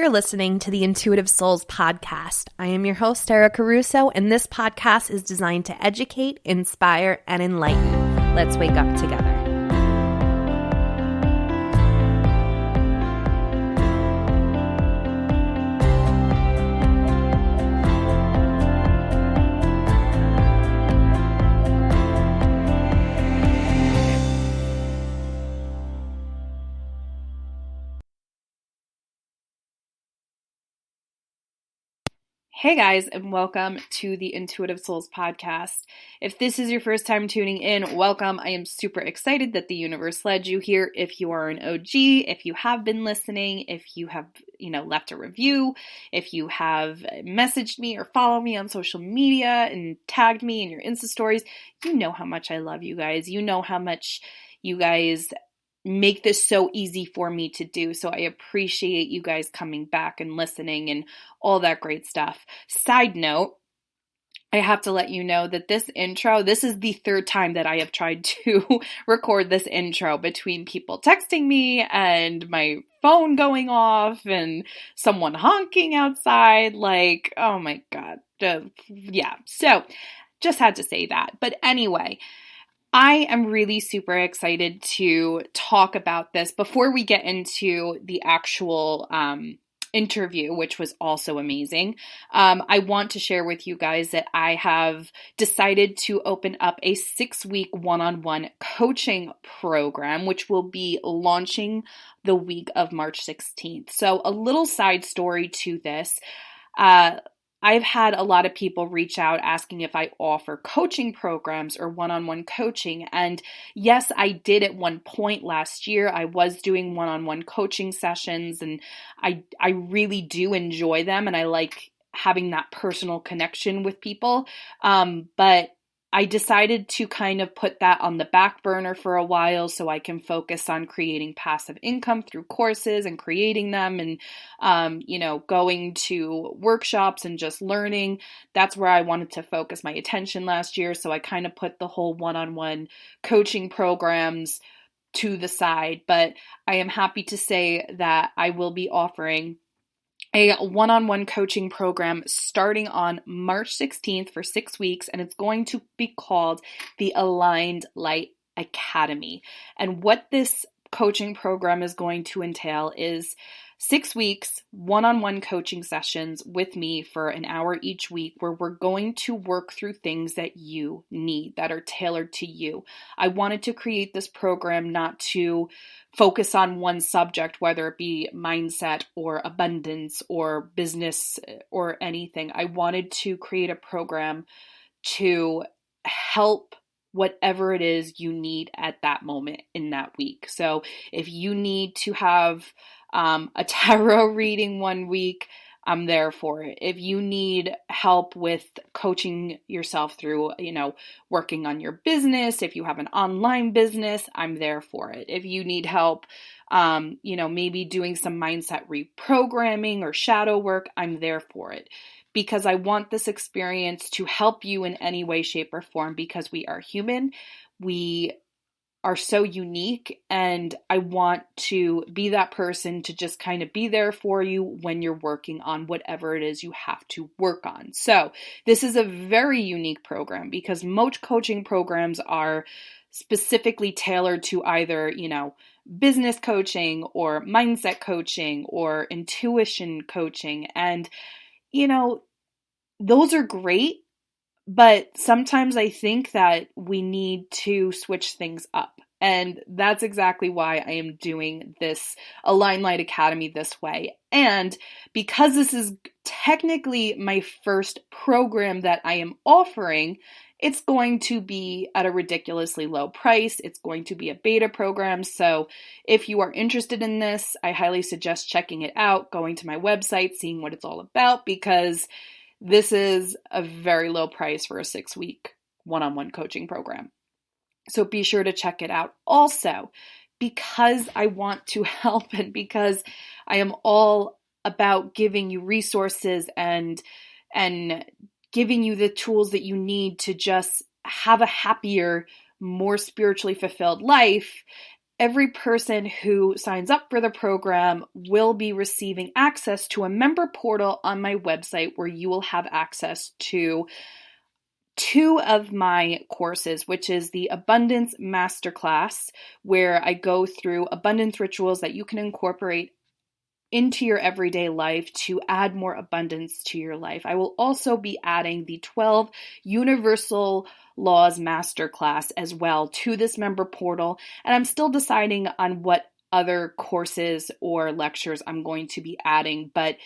You're listening to the Intuitive Souls podcast. I am your host, Sarah Caruso, and this podcast is designed to educate, inspire, and enlighten. Let's wake up together. Hey guys, and welcome to the Intuitive Souls podcast. If this is your first time tuning in, welcome. I am super excited that the universe led you here. If you are an OG, if you have been listening, if you have, left a review, if you have messaged me or followed me on social media and tagged me in your Insta stories, you know how much I love you guys. You know how much you guys make this so easy for me to do. So I appreciate you guys coming back and listening and all that great stuff. Side note, I have to let you know that this is the third time that I have tried to record this intro, between people texting me and my phone going off and someone honking outside. Like, oh my God. Yeah. So just had to say that. But anyway, I am really super excited to talk about this before we get into the actual interview, which was also amazing. I want to share with you guys that I have decided to open up a 6-week one-on-one coaching program, which will be launching the week of March 16th. So a little side story to this. I've had a lot of people reach out asking if I offer coaching programs or one-on-one coaching. And yes, I did at one point last year. I was doing one-on-one coaching sessions, and I really do enjoy them, and I like having that personal connection with people. But I decided to kind of put that on the back burner for a while so I can focus on creating passive income through courses and creating them and, going to workshops and just learning. That's where I wanted to focus my attention last year. So I kind of put the whole one-on-one coaching programs to the side. But I am happy to say that I will be offering a one-on-one coaching program starting on March 16th for 6 weeks, and it's going to be called the Aligned Light Academy. And what this coaching program is going to entail is 6 weeks, one-on-one coaching sessions with me for an hour each week, where we're going to work through things that you need, that are tailored to you. I wanted to create this program not to focus on one subject, whether it be mindset or abundance or business or anything. I wanted to create a program to help whatever it is you need at that moment in that week. So if you need to have a tarot reading one week, I'm there for it. If you need help with coaching yourself through, working on your business, if you have an online business, I'm there for it. If you need help, maybe doing some mindset reprogramming or shadow work, I'm there for it. Because I want this experience to help you in any way, shape, or form, because we are human. We are so unique, and I want to be that person to just kind of be there for you when you're working on whatever it is you have to work on. So this is a very unique program, because most coaching programs are specifically tailored to either, business coaching or mindset coaching or intuition coaching. And, those are great. But sometimes I think that we need to switch things up. And that's exactly why I am doing this Aligned Light Academy this way. And because this is technically my first program that I am offering, it's going to be at a ridiculously low price. It's going to be a beta program. So if you are interested in this, I highly suggest checking it out, going to my website, seeing what it's all about, because this is a very low price for a 6-week one-on-one coaching program. So be sure to check it out. Also, because I want to help, and because I am all about giving you resources and giving you the tools that you need to just have a happier, more spiritually fulfilled life, every person who signs up for the program will be receiving access to a member portal on my website where you will have access to 2 of my courses, which is the Abundance Masterclass, where I go through abundance rituals that you can incorporate into your everyday life to add more abundance to your life. I will also be adding the 12 Universal Laws Masterclass as well to this member portal, and I'm still deciding on what other courses or lectures I'm going to be adding, but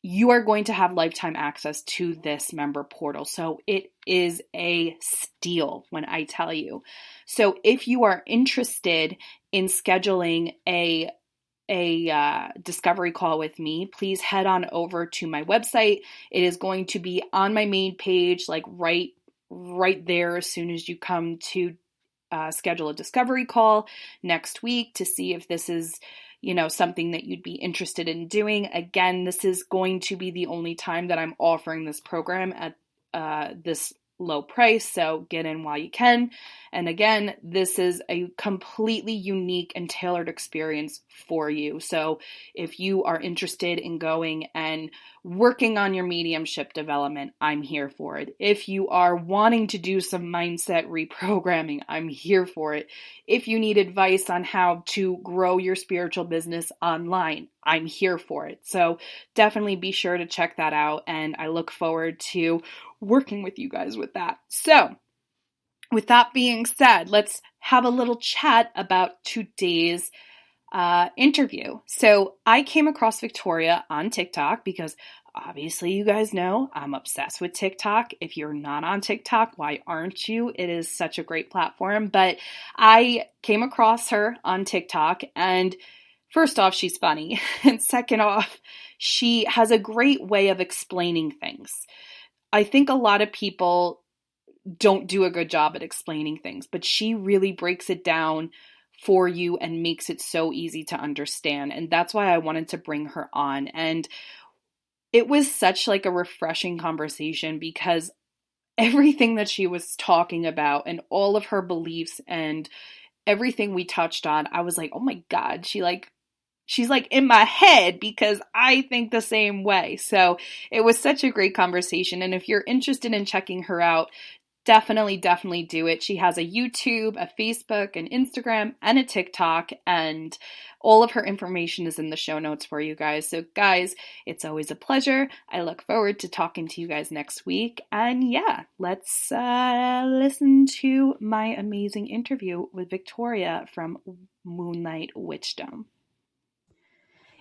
you are going to have lifetime access to this member portal. So it is a steal when I tell you. So if you are interested in scheduling a discovery call with me, please head on over to my website. It is going to be on my main page, like right there as soon as you come to schedule a discovery call next week to see if this is something that you'd be interested in doing. Again, this is going to be the only time that I'm offering this program at this low price, so get in while you can. And again, this is a completely unique and tailored experience for you. So if you are interested in going and working on your mediumship development, I'm here for it. If you are wanting to do some mindset reprogramming, I'm here for it. If you need advice on how to grow your spiritual business online, I'm here for it. So definitely be sure to check that out, and I look forward to working with you guys with that. So with that being said, let's have a little chat about today's interview. So I came across Victoria on TikTok because obviously you guys know I'm obsessed with TikTok. If you're not on TikTok, why aren't you? It is such a great platform. But I came across her on TikTok, and first off, she's funny. And second off, she has a great way of explaining things. I think a lot of people don't do a good job at explaining things, but she really breaks it down for you and makes it so easy to understand. And that's why I wanted to bring her on. And it was such like a refreshing conversation because everything that she was talking about and all of her beliefs and everything we touched on, I was like, oh my God, she's like in my head because I think the same way. So it was such a great conversation. And if you're interested in checking her out, definitely do it. She has a YouTube, a Facebook, an Instagram, and a TikTok, and all of her information is in the show notes for you guys. So guys, it's always a pleasure. I look forward to talking to you guys next week. And yeah, let's listen to my amazing interview with Victoria from Moonlight Witchdom.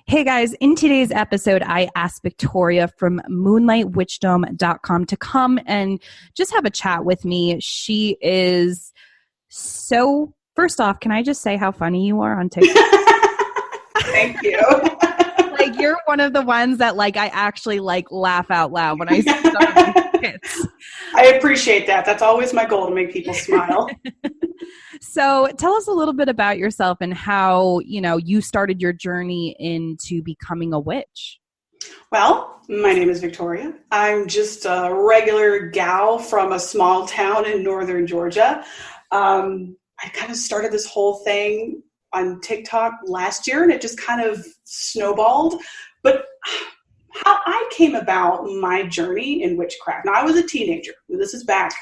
Hey guys, in today's episode, I asked Victoria from moonlightwitchdom.com to come and just have a chat with me. She is so, first off, can I just say how funny you are on TikTok? Thank you. Like, you're one of the ones that I actually laugh out loud when I see some of these hits. I appreciate that. That's always my goal, to make people smile. So tell us a little bit about yourself and how, you started your journey into becoming a witch. Well, my name is Victoria. I'm just a regular gal from a small town in northern Georgia. I kind of started this whole thing on TikTok last year, and it just kind of snowballed. But how I came about my journey in witchcraft. Now, I was a teenager. This is back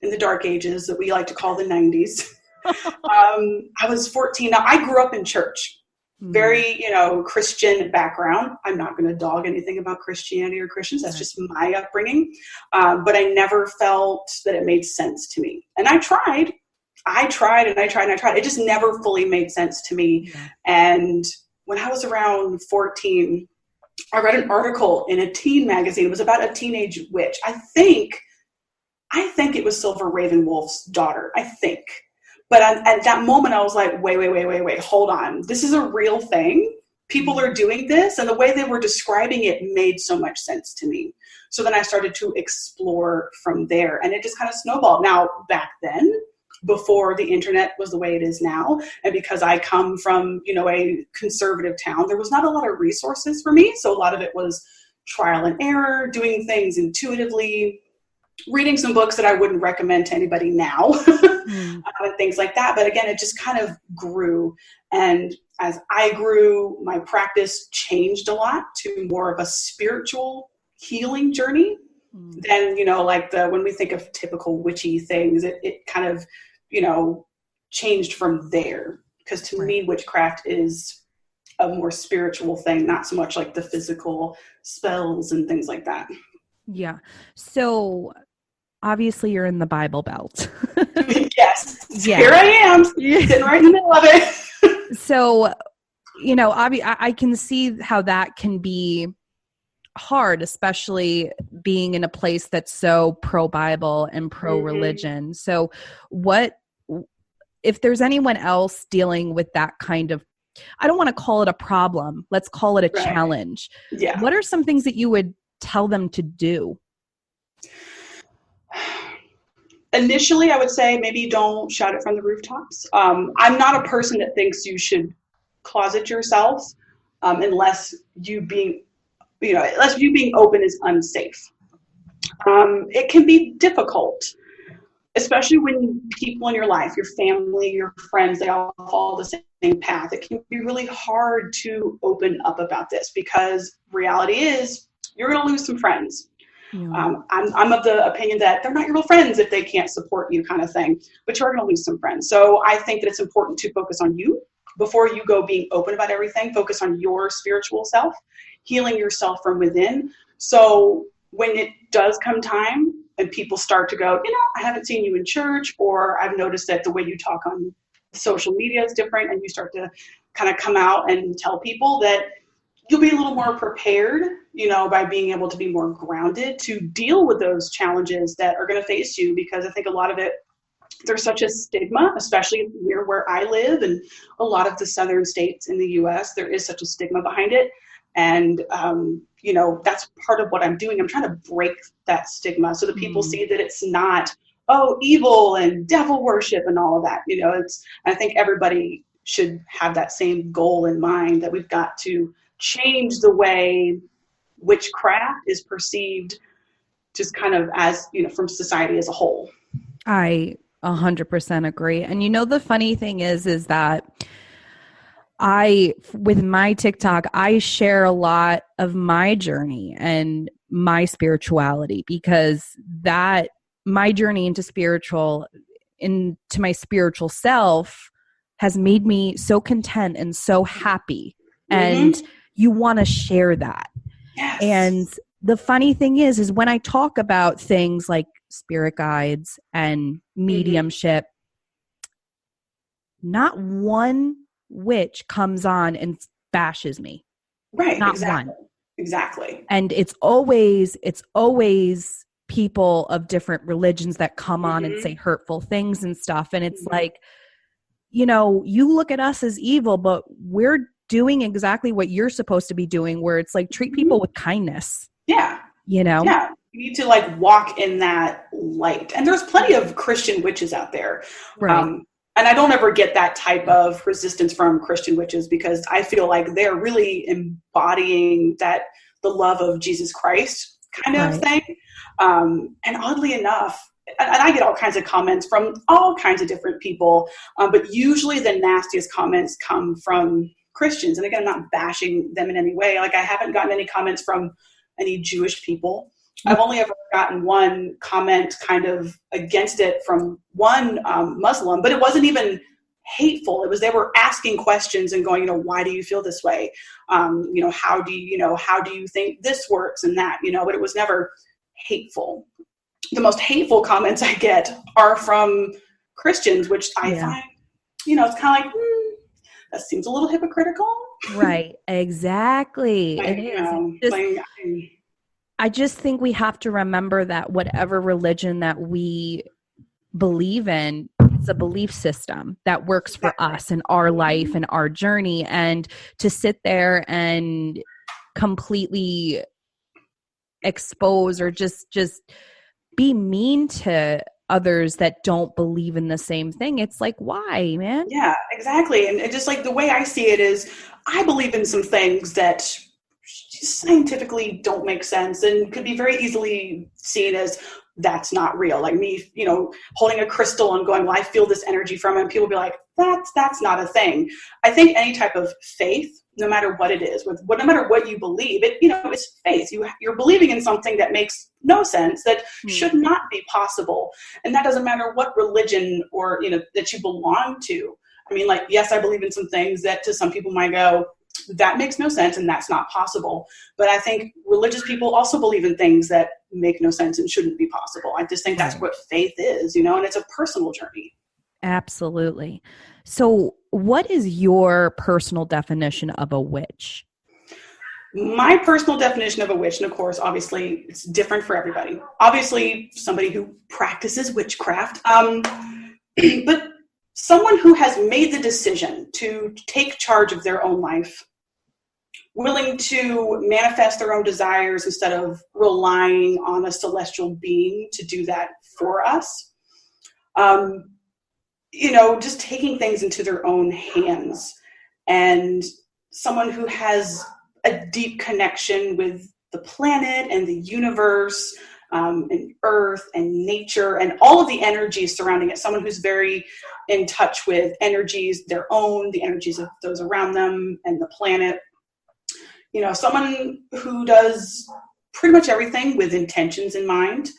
in the dark ages that we like to call the 90s. I was 14. Now, I grew up in church, very, Christian background. I'm not going to dog anything about Christianity or Christians. That's just my upbringing. But I never felt that it made sense to me. And I tried. It just never fully made sense to me. Yeah. And when I was around 14, I read an article in a teen magazine. It was about a teenage witch. I think it was Silver Ravenwolf's daughter, I think. But at that moment, I was like, wait, hold on. This is a real thing. People are doing this. And the way they were describing it made so much sense to me. So then I started to explore from there. And it just kind of snowballed. Now, back then, before the internet was the way it is now, and because I come from, a conservative town, there was not a lot of resources for me. So a lot of it was trial and error, doing things intuitively. reading some books that I wouldn't recommend to anybody now and things like that. But again, it just kind of grew. And as I grew, my practice changed a lot to more of a spiritual healing journey than, like when we think of typical witchy things, it kind of, changed from there. Because to me, witchcraft is a more spiritual thing, not so much like the physical spells and things like that. Yeah. So obviously you're in the Bible Belt. Yes. Yeah. Here I am, sitting right in the middle of it. So, I can see how that can be hard, especially being in a place that's so pro-Bible and pro-religion. So if there's anyone else dealing with that kind of, I don't want to call it a problem, let's call it a challenge. Yeah. What are some things that you would tell them to do? Initially, I would say maybe don't shout it from the rooftops. I'm not a person that thinks you should closet yourself unless you being open is unsafe. It can be difficult, especially when people in your life, your family, your friends, they all follow the same path. It can be really hard to open up about this because reality is you're going to lose some friends. Yeah. I'm of the opinion that they're not your real friends if they can't support you, kind of thing, but you're going to lose some friends. So I think that it's important to focus on you before you go being open about everything. Focus on your spiritual self, healing yourself from within. So when it does come time and people start to go, I haven't seen you in church, or I've noticed that the way you talk on social media is different, and you start to kind of come out and tell people, that you'll be a little more prepared, by being able to be more grounded to deal with those challenges that are going to face you. Because I think a lot of it, there's such a stigma, especially near where I live and a lot of the southern states in the U.S., there is such a stigma behind it. And, that's part of what I'm doing. I'm trying to break that stigma so that people see that it's not, evil and devil worship and all of that. I think everybody should have that same goal in mind, that we've got to change the way witchcraft is perceived, just kind of as, from society as a whole. I 100% agree. And the funny thing is that with my TikTok, I share a lot of my journey and my spirituality, because my journey into my spiritual self has made me so content and so happy. And you want to share that. Yes. And the funny thing is when I talk about things like spirit guides and mediumship, not one witch comes on and bashes me. Right. Not exactly. one. Exactly. And it's always people of different religions that come on and say hurtful things and stuff. And it's like, you look at us as evil, but we're doing exactly what you're supposed to be doing, where it's like, treat people with kindness. Yeah. Yeah. You need to walk in that light. And there's plenty of Christian witches out there. Right. And I don't ever get that type of resistance from Christian witches, because I feel like they're really embodying the love of Jesus Christ kind of thing. And oddly enough, and I get all kinds of comments from all kinds of different people, but usually the nastiest comments come from Christians. And again, I'm not bashing them in any way. I haven't gotten any comments from any Jewish people. I've only ever gotten one comment kind of against it from one Muslim, but it wasn't even hateful. It was, they were asking questions and going, why do you feel this way? How do you think this works and that, but it was never hateful. The most hateful comments I get are from Christians, which I find, it's kind of like, that seems a little hypocritical. Right. Exactly. It is. I just think we have to remember that whatever religion that we believe in, it's a belief system that works for us and our life and our journey. And to sit there and completely expose or just be mean to others that don't believe in the same thing, it's like, why, man? Yeah, exactly. And just the way I see it is, I believe in some things that scientifically don't make sense and could be very easily seen as that's not real. Like me, holding a crystal and going, well, I feel this energy from it. And people be like, that's not a thing. I think any type of faith, no matter what it is, no matter what you believe, it's faith. You're believing in something that makes no sense, that should not be possible. And that doesn't matter what religion or, that you belong to. I mean, like, yes, I believe in some things that to some people might go, that makes no sense and that's not possible. But I think religious people also believe in things that make no sense and shouldn't be possible. I just think that's what faith is, and it's a personal journey. Absolutely. So what is your personal definition of a witch? My personal definition of a witch, and of course, obviously, it's different for everybody. Obviously, somebody who practices witchcraft, but someone who has made the decision to take charge of their own life, willing to manifest their own desires instead of relying on a celestial being to do that for us. Just taking things into their own hands, and someone who has a deep connection with the planet and the universe, and earth and nature and all of the energies surrounding it. Someone who's very in touch with energies, their own, the energies of those around them and the planet. Someone who does pretty much everything with intentions in mind,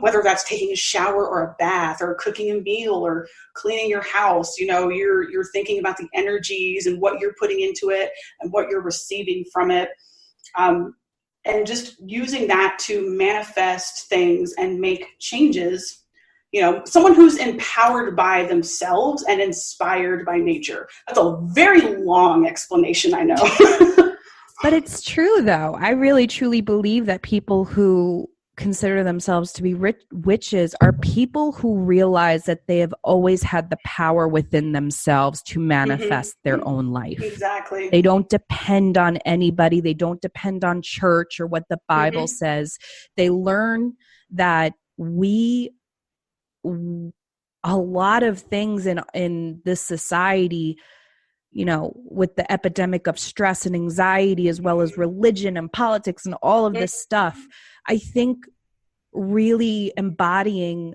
whether that's taking a shower or a bath or cooking a meal or cleaning your house. You're thinking about the energies and what you're putting into it and what you're receiving from it. And just using that to manifest things and make changes. Someone who's empowered by themselves and inspired by nature. That's a very long explanation, I know. But it's true, though. I really, truly believe that people who consider themselves to be witches are people who realize that they have always had the power within themselves to manifest their own life. Exactly. They don't depend on anybody. They don't depend on church or what the Bible says. They learn that a lot of things in this society, with the epidemic of stress and anxiety, as well as religion and politics and all of this stuff, I think really embodying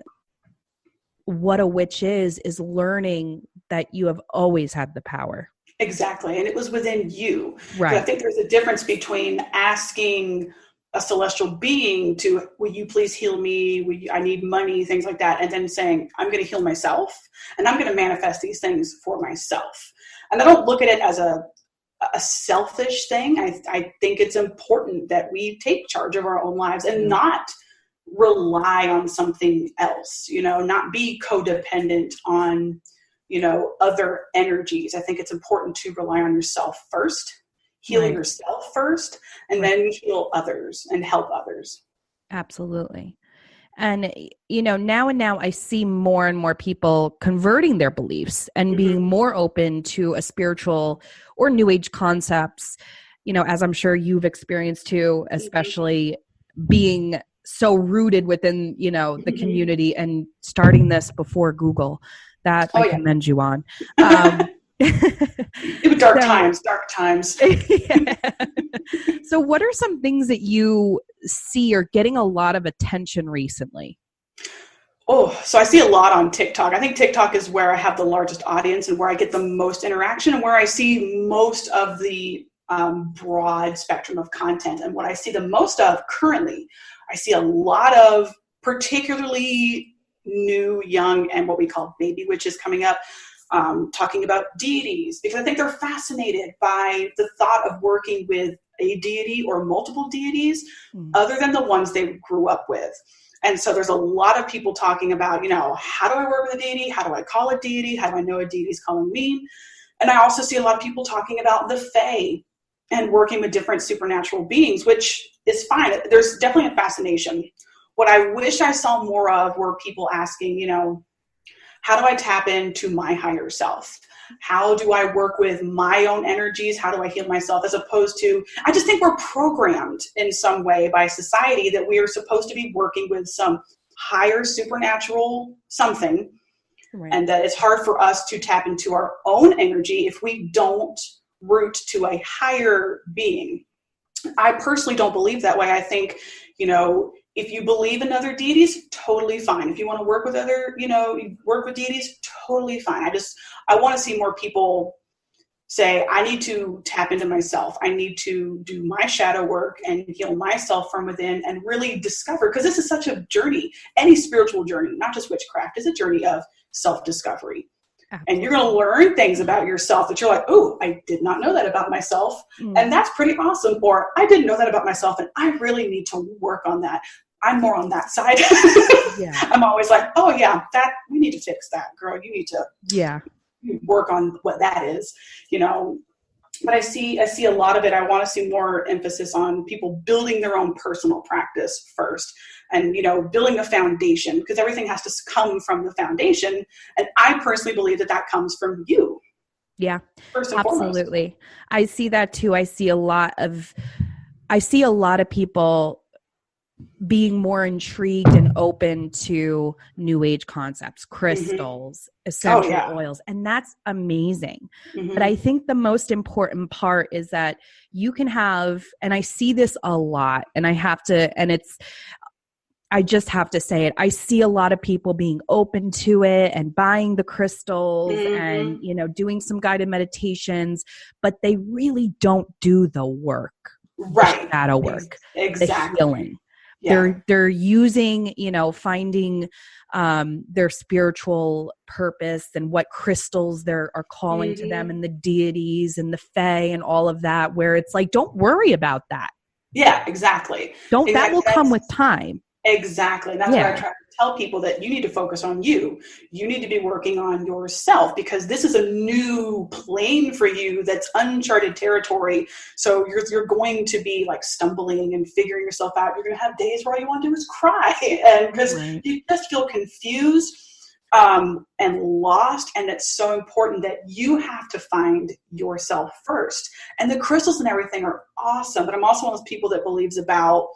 what a witch is learning that you have always had the power. Exactly. And it was within you. Right. So I think there's a difference between asking a celestial being to, will you please heal me? I need money, things like that. And then saying, I'm going to heal myself and I'm going to manifest these things for myself. And I don't look at it as a selfish thing. I think it's important that we take charge of our own lives and not rely on something else, not be codependent on, other energies. I think it's important to rely on yourself first, healing yourself first, and then heal others and help others. Absolutely. And, now I see more and more people converting their beliefs and being more open to a spiritual or new age concepts, as I'm sure you've experienced too, especially being so rooted within, the community and starting this before Google. That I commend you on. It was dark times. Yeah. So what are some things that you see are getting a lot of attention recently? Oh, so I see a lot on TikTok. I think TikTok is where I have the largest audience and where I get the most interaction and where I see most of the broad spectrum of content. And what I see the most of currently, I see a lot of particularly new, young, and what we call baby witches coming up, talking about deities, because I think they're fascinated by the thought of working with a deity or multiple deities other than the ones they grew up with. And so there's a lot of people talking about, how do I work with a deity? How do I call a deity? How do I know a deity is calling me? And I also see a lot of people talking about the Fae and working with different supernatural beings, which is fine. There's definitely a fascination. What I wish I saw more of were people asking, how do I tap into my higher self? How do I work with my own energies? How do I heal myself? As opposed to, I just think we're programmed in some way by society that we are supposed to be working with some higher supernatural something. Right. And that it's hard for us to tap into our own energy if we don't root to a higher being. I personally don't believe that way. I think, if you believe in other deities, totally fine. If you want to work with work with deities, totally fine. I want to see more people say, I need to tap into myself. I need to do my shadow work and heal myself from within and really discover, because this is such a journey. Any spiritual journey, not just witchcraft, is a journey of self-discovery. And you're going to learn things about yourself that you're like, oh, I did not know that about myself. And that's pretty awesome. Or I didn't know that about myself and I really need to work on that. I'm more on that side. I'm always like, oh yeah, we need to fix that, girl. You need to work on what that is, but I see a lot of it. I want to see more emphasis on people building their own personal practice first and, building a foundation, because everything has to come from the foundation. And I personally believe that comes from you. Yeah, first and absolutely. Foremost. I see that too. I see a lot of people being more intrigued and open to new age concepts, crystals, essential oils. And that's amazing. But I think the most important part is that you can have, and I see this a lot, and I just have to say it. I see a lot of people being open to it and buying the crystals and, doing some guided meditations, but they really don't do the work, the shadow work, the healing. Yeah. They're using, finding their spiritual purpose and what crystals are calling to them, and the deities and the fae and all of that, where it's like, don't worry about that. Yeah, exactly. That will come with time. Exactly. That's what I try to tell people, that you need to focus on you. You need to be working on yourself, because this is a new plane for you that's uncharted territory. So you're going to be like stumbling and figuring yourself out. You're going to have days where all you want to do is cry, and because you just feel confused and lost. And it's so important that you have to find yourself first. And the crystals and everything are awesome. But I'm also one of those people that believes about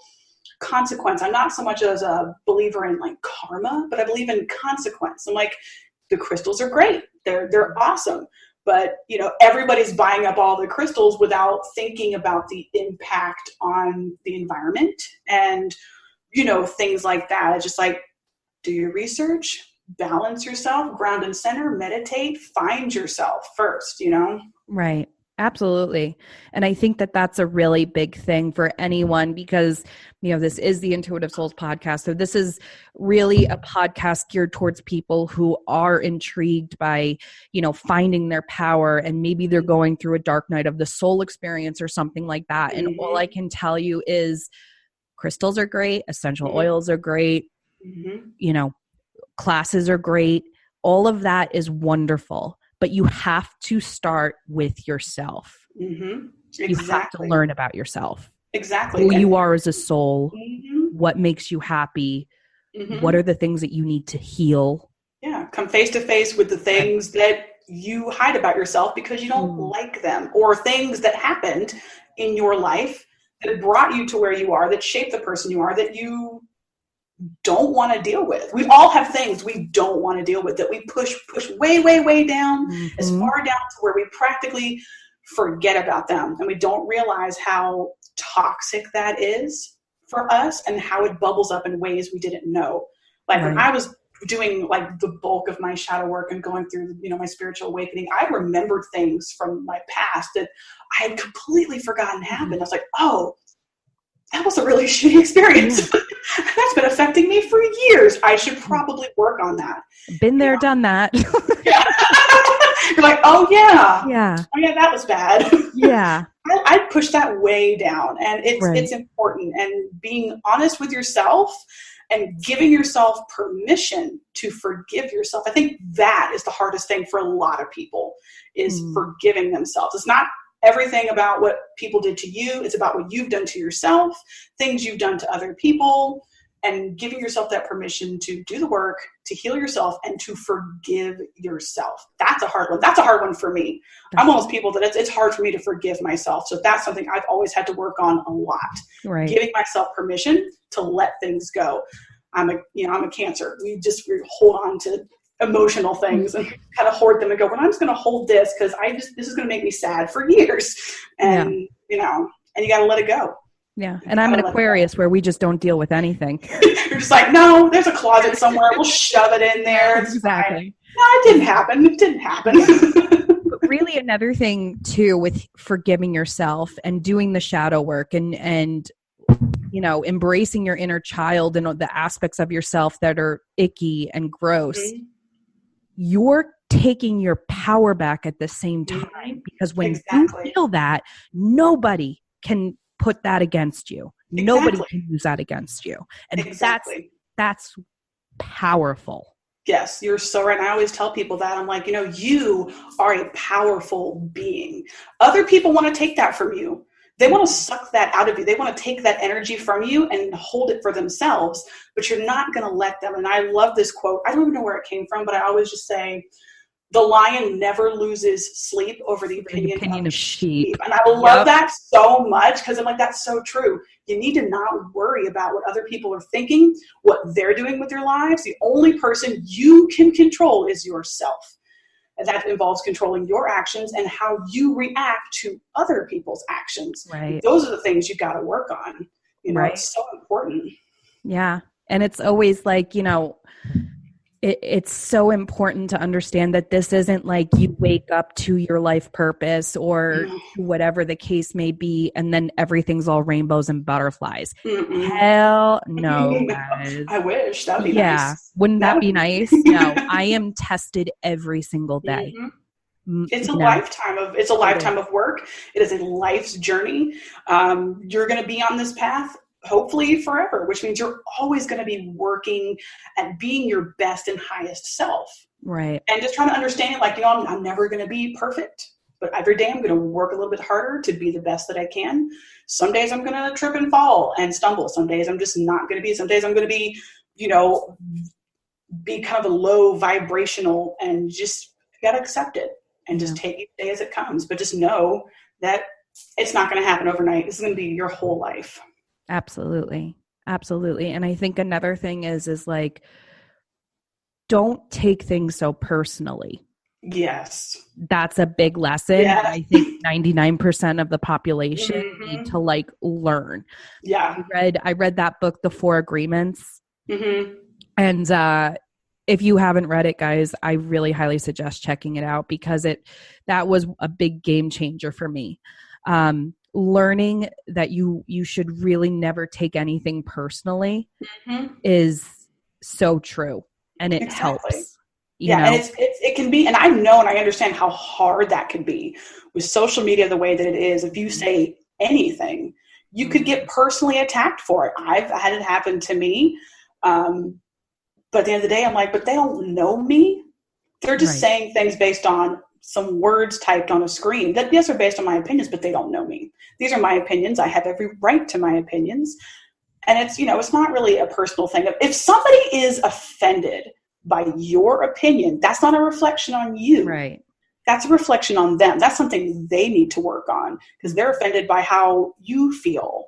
consequence. I'm not so much as a believer in like karma, but I believe in consequence. I'm like, the crystals are great. They're awesome. But, everybody's buying up all the crystals without thinking about the impact on the environment and, things like that. It's just like, do your research, balance yourself, ground and center, meditate, find yourself first, Right. Absolutely. And I think that that's a really big thing for anyone, because, this is the Intuitive Souls podcast. So this is really a podcast geared towards people who are intrigued by, finding their power, and maybe they're going through a dark night of the soul experience or something like that. And all I can tell you is crystals are great. Essential oils are great. Classes are great. All of that is wonderful. But you have to start with yourself. Exactly. You have to learn about yourself. Exactly. Who you are as a soul, what makes you happy, what are the things that you need to heal. Yeah, come face to face with the things that you hide about yourself because you don't like them, or things that happened in your life that brought you to where you are, that shaped the person you are, that you don't want to deal with. We all have things we don't want to deal with that we push way, way, way down, as far down to where we practically forget about them. And we don't realize how toxic that is for us and how it bubbles up in ways we didn't know. Like when I was doing like the bulk of my shadow work and going through, my spiritual awakening, I remembered things from my past that I had completely forgotten happened. I was like, oh, that was a really shitty experience. That's been affecting me for years. I should probably work on that. Been there, done that. You're like, oh yeah. Oh yeah, that was bad. Yeah. I push that way down, and it's important. And being honest with yourself and giving yourself permission to forgive yourself. I think that is the hardest thing for a lot of people, is forgiving themselves. It's not everything about what people did to you. It's about what you've done to yourself, things you've done to other people, and giving yourself that permission to do the work, to heal yourself, and to forgive yourself. That's a hard one. That's a hard one for me. I'm one of those people that it's hard for me to forgive myself. So that's something I've always had to work on a lot. Right. Giving myself permission to let things go. I'm a Cancer. We hold on to emotional things and kind of hoard them and go, well, I'm just going to hold this because this is going to make me sad for years. And, and you got to let it go. Yeah. And I'm an Aquarius where we just don't deal with anything. You're just like, no, there's a closet somewhere. We'll shove it in there. It's exactly. No, it didn't happen. It didn't happen. But really another thing too, with forgiving yourself and doing the shadow work and you know, embracing your inner child and the aspects of yourself that are icky and gross, you're taking your power back at the same time, because when you feel that, nobody can put that against you. Nobody can use that against you. And that's powerful. Yes, you're so right. And I always tell people that. I'm like, you know, you are a powerful being. Other people want to take that from you. They want to suck that out of you. They want to take that energy from you and hold it for themselves, but you're not going to let them. And I love this quote. I don't even know where it came from, but I always just say, the lion never loses sleep over the opinion of sheep. And I love that so much, because I'm like, that's so true. You need to not worry about what other people are thinking, what they're doing with their lives. The only person you can control is yourself. And that involves controlling your actions and how you react to other people's actions. Right. Those are the things you got to work on. You know, it's so important. Yeah. And it's always like, you know, it's so important to understand that this isn't like you wake up to your life purpose or whatever the case may be, and then everything's all rainbows and butterflies. Hell no, guys. I wish. That would be nice. Wouldn't that be nice? No, I am tested every single day. It's a lifetime of work. It is a life's journey. You're going to be on this path hopefully forever, which means you're always going to be working at being your best and highest self. Right. And just trying to understand it, like, you know, I'm never going to be perfect, but every day I'm going to work a little bit harder to be the best that I can. Some days I'm going to trip and fall and stumble. Some days I'm just not going to be. Some days I'm going to be, you know, be kind of a low vibrational, and just got to accept it and just take each day as it comes. But just know that it's not going to happen overnight. This is going to be your whole life. Absolutely. Absolutely. And I think another thing is like, don't take things so personally. Yes. That's a big lesson. Yeah. I think 99% of the population need to like learn. Yeah. I read that book, The 4 Agreements. And if you haven't read it, guys, I really highly suggest checking it out, because that was a big game changer for me. Learning that you should really never take anything personally is so true, and it helps. You know? And it can be, and I know and I understand how hard that can be with social media the way that it is. If you say anything, you could get personally attacked for it. I've had it happen to me, but at the end of the day, I'm like, but they don't know me. They're just saying things based on some words typed on a screen that, yes, are based on my opinions, but they don't know me. These are my opinions. I have every right to my opinions. And it's, you know, it's not really a personal thing. If somebody is offended by your opinion, that's not a reflection on you. Right. That's a reflection on them. That's something they need to work on, because they're offended by how you feel.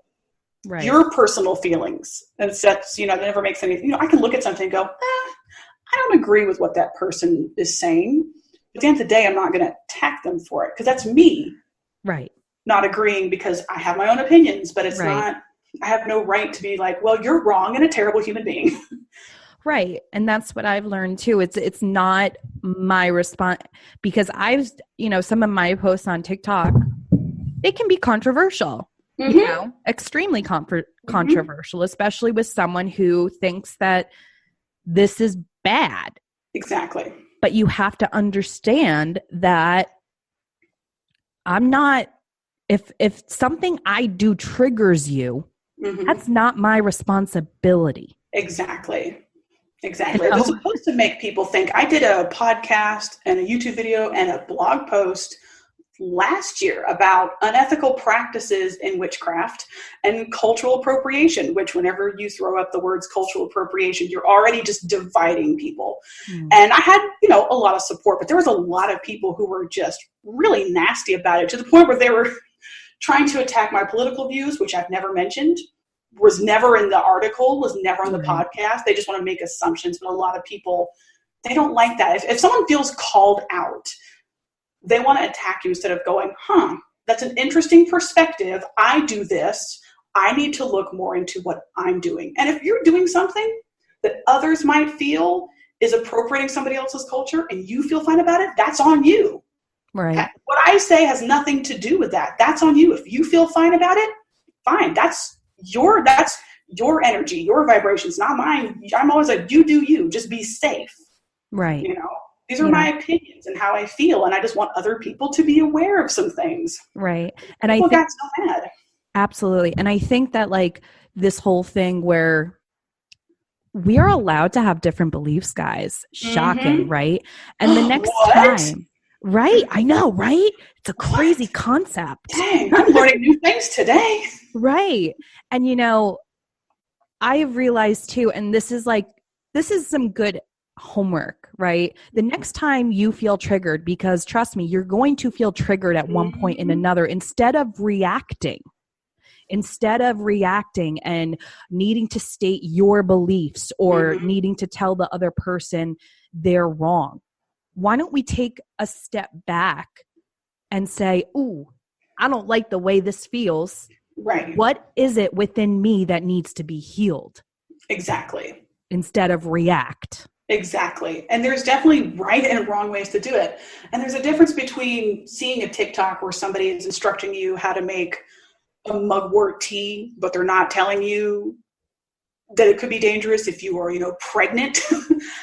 Right. Your personal feelings. And that's, you know, that never makes any, you know, I can look at something and go, I don't agree with what that person is saying. But at the end of the day, I'm not going to attack them for it, because that's me. Right. Not agreeing because I have my own opinions, but it's not, I have no right to be like, well, you're wrong and a terrible human being. Right. And that's what I've learned too. It's not my response, because I've, you know, some of my posts on TikTok, they can be controversial, you know, extremely controversial, especially with someone who thinks that this is bad. Exactly. But you have to understand that I'm not, if something I do triggers you, that's not my responsibility. Exactly. Exactly. It's supposed to make people think. I did a podcast and a YouTube video and a blog post last year about unethical practices in witchcraft and cultural appropriation, which whenever you throw up the words cultural appropriation, you're already just dividing people. And I had, you know, a lot of support, but there was a lot of people who were just really nasty about it, to the point where they were trying to attack my political views, which I've never mentioned, was never in the article, was never on the podcast. They just want to make assumptions. But a lot of people, they don't like that. If someone feels called out, they want to attack you instead of going, that's an interesting perspective. I do this. I need to look more into what I'm doing. And if you're doing something that others might feel is appropriating somebody else's culture and you feel fine about it, that's on you. Right. Okay? What I say has nothing to do with that. That's on you. If you feel fine about it, fine. That's your energy, your vibrations, not mine. I'm always like, you do you. Just be safe. Right. You know, these are my opinions and how I feel, and I just want other people to be aware of some things. Right. And people I think got so mad. Absolutely. And I think that like this whole thing where we are allowed to have different beliefs, guys. Shocking, right? And the next time, right? I know, right? It's a crazy concept. Dang, I'm learning new things today. Right. And you know, I have realized too, and this is some good homework, right? The next time you feel triggered, because trust me, you're going to feel triggered at one point and another, instead of reacting and needing to state your beliefs or needing to tell the other person they're wrong, why don't we take a step back and say, ooh, I don't like the way this feels. Right. What is it within me that needs to be healed? Exactly. Instead of react. Exactly. And there's definitely right and wrong ways to do it. And there's a difference between seeing a TikTok where somebody is instructing you how to make a mugwort tea, but they're not telling you that it could be dangerous if you are, pregnant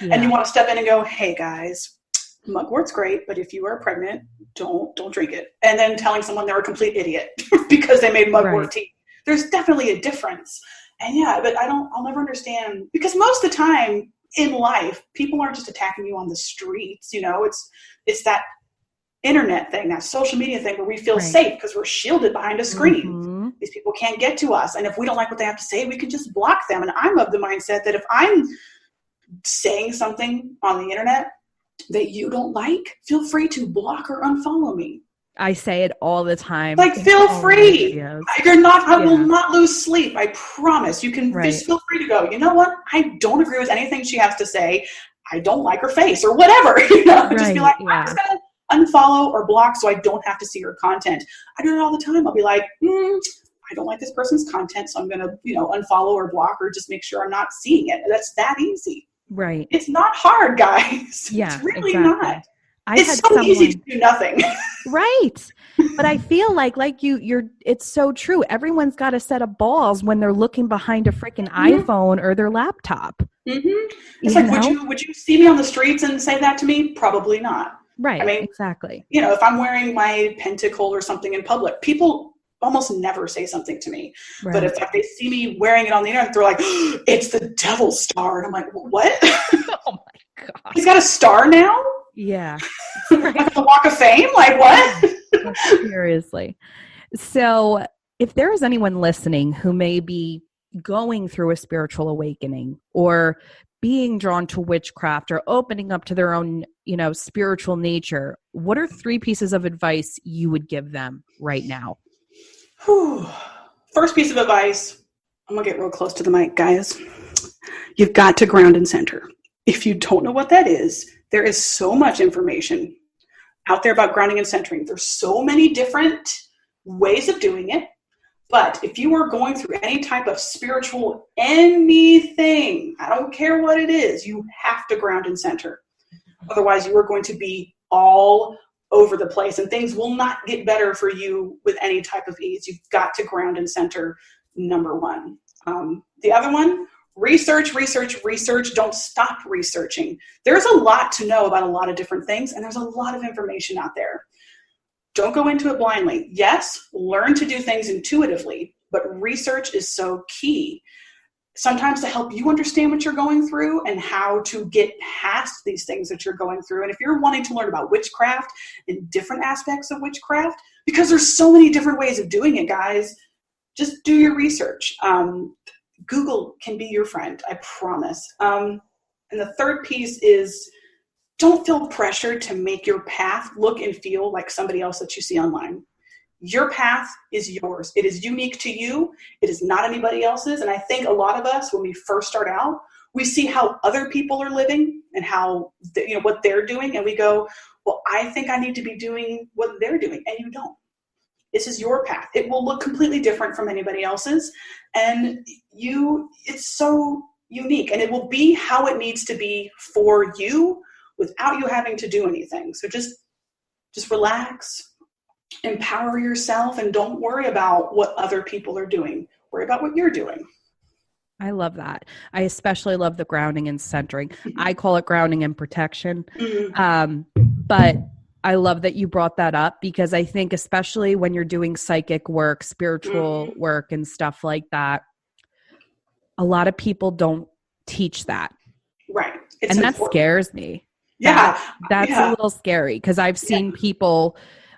and you want to step in and go, hey guys, mugwort's great, but if you are pregnant, don't drink it. And then telling someone they're a complete idiot because they made mugwort tea. There's definitely a difference. And but I'll never understand, because most of the time in life, people aren't just attacking you on the streets. It's that internet thing, that social media thing where we feel safe because we're shielded behind a screen. These people can't get to us. And if we don't like what they have to say, we can just block them. And I'm of the mindset that if I'm saying something on the internet that you don't like, feel free to block or unfollow me. I say it all the time. Like, feel free. You're not, I will not lose sleep. I promise. You can just feel free to go, you know what? I don't agree with anything she has to say. I don't like her face or whatever. Just be like, I'm just going to unfollow or block so I don't have to see her content. I do it all the time. I'll be like, I don't like this person's content, so I'm going to, unfollow or block or just make sure I'm not seeing it. That's that easy. Right. It's not hard, guys. Yeah, it's really not. It's so easy to do nothing. Right. But I feel like it's so true. Everyone's got a set of balls when they're looking behind a freaking iPhone or their laptop. It's like, would you see me on the streets and say that to me? Probably not. Right. I mean, exactly. If I'm wearing my pentacle or something in public, people almost never say something to me. Right. But if they see me wearing it on the internet, they're like, it's the devil's star. And I'm like, what? Oh my God. He's got a star now? Yeah. Like the Walk of Fame? Like what? Seriously. So if there is anyone listening who may be going through a spiritual awakening or being drawn to witchcraft or opening up to their own, spiritual nature, what are 3 pieces of advice you would give them right now? First piece of advice, I'm going to get real close to the mic, guys. You've got to ground and center. If you don't know what that is, there is so much information out there about grounding and centering. There's so many different ways of doing it. But if you are going through any type of spiritual anything, I don't care what it is, you have to ground and center. Otherwise, you are going to be all over the place and things will not get better for you with any type of ease. You've got to ground and center, number 1. The other one, research. Don't stop researching. There's a lot to know about a lot of different things, and there's a lot of information out there. Don't go into it blindly. Yes, learn to do things intuitively, but research is so key. Sometimes to help you understand what you're going through and how to get past these things that you're going through. And if you're wanting to learn about witchcraft and different aspects of witchcraft, because there's so many different ways of doing it, guys, just do your research. Google can be your friend, I promise. And the third piece is, don't feel pressure to make your path look and feel like somebody else that you see online. Your path is yours. It is unique to you. It is not anybody else's. And I think a lot of us, when we first start out, we see how other people are living and how, what they're doing. And we go, well, I think I need to be doing what they're doing. And you don't. This is your path. It will look completely different from anybody else's. And it's so unique, and it will be how it needs to be for you without you having to do anything. So just relax, empower yourself, and don't worry about what other people are doing. Worry about what you're doing. I love that. I especially love the grounding and centering. I call it grounding and protection. But I love that you brought that up, because I think especially when you're doing psychic work, spiritual work and stuff like that, a lot of people don't teach that. Right. And that scares me. Yeah. That's a little scary, because I've seen people,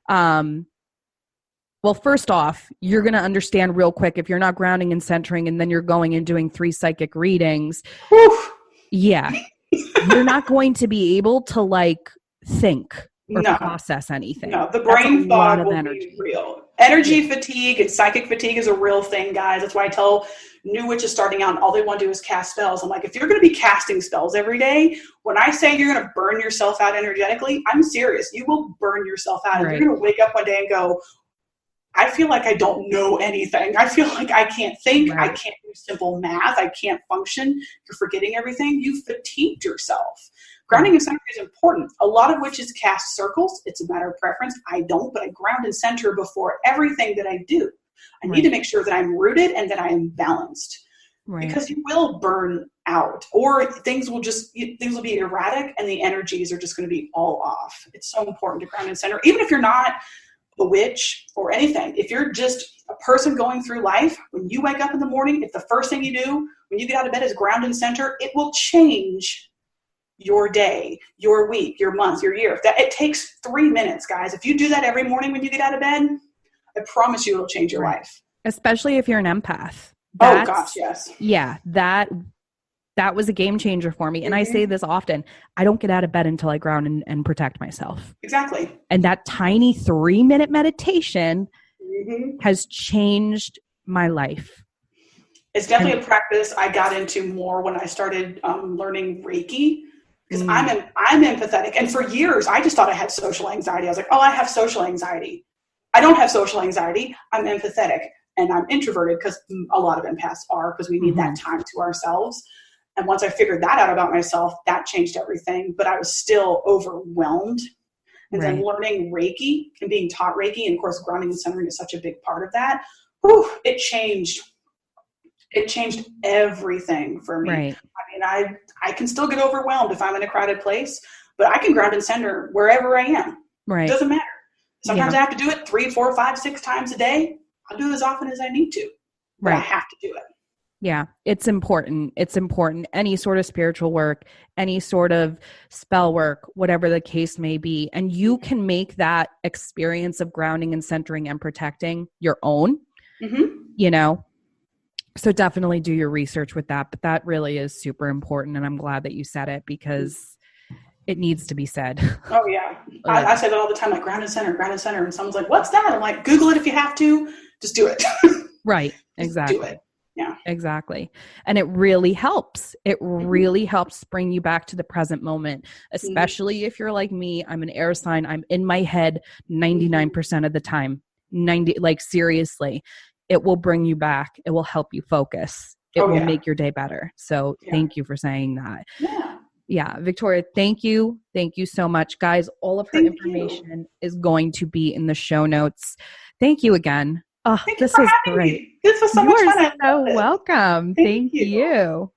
well, first off, you're going to understand real quick if you're not grounding and centering and then you're going and doing 3 psychic readings. Oof. Yeah. You're not going to be able to like think or process anything. No, the brain fog will be real. Energy fatigue and psychic fatigue is a real thing, guys. That's why I tell new witches starting out, all they want to do is cast spells. I'm like, if you're going to be casting spells every day, when I say you're going to burn yourself out energetically, I'm serious. You will burn yourself out. Right. You're going to wake up one day and go, I feel like I don't know anything. I feel like I can't think. Right. I can't do simple math. I can't function. You're forgetting everything. You've fatigued yourself. Grounding and centering is important. A lot of witches cast circles. It's a matter of preference. I don't, but I ground and center before everything that I do. I need to make sure that I'm rooted and that I am balanced. Right. Because you will burn out, or things will be erratic and the energies are just going to be all off. It's so important to ground and center. Even if you're not a witch or anything, if you're just a person going through life, when you wake up in the morning, if the first thing you do when you get out of bed is ground and center, it will change your day, your week, your month, your year. It takes 3 minutes, guys. If you do that every morning when you get out of bed, I promise you it'll change your life. Especially if you're an empath. Oh gosh, yes. Yeah, that was a game changer for me. And I say this often, I don't get out of bed until I ground and protect myself. Exactly. And that tiny 3-minute meditation has changed my life. It's definitely a practice I got into more when I started learning Reiki. Because I'm empathetic. And for years, I just thought I had social anxiety. I was like, oh, I have social anxiety. I don't have social anxiety. I'm empathetic. And I'm introverted, because a lot of empaths are, because we need that time to ourselves. And once I figured that out about myself, that changed everything. But I was still overwhelmed. And then learning Reiki and being taught Reiki, and of course, grounding and centering is such a big part of that. It changed everything for me. Right. I mean, I can still get overwhelmed if I'm in a crowded place, but I can ground and center wherever I am. Right. It doesn't matter. Sometimes I have to do it 3, 4, 5, 6 times a day. I'll do it as often as I need to, but I have to do it. Yeah, it's important. It's important. Any sort of spiritual work, any sort of spell work, whatever the case may be. And you can make that experience of grounding and centering and protecting your own, you know? So definitely do your research with that. But that really is super important. And I'm glad that you said it, because it needs to be said. Oh, yeah. I say that all the time, like ground and center. And someone's like, what's that? I'm like, Google it if you have to. Just do it. Right. Exactly. Do it. Yeah. Exactly. And it really helps. It really helps bring you back to the present moment, especially if you're like me. I'm an air sign. I'm in my head 99% of the time. Seriously. It will bring you back. It will help you focus. It will make your day better. So thank you for saying that. Yeah. Victoria, thank you. Thank you so much. Guys, all of her information is going to be in the show notes. Thank you again. Oh, this was great. This was so much fun. You are so welcome. Thank you.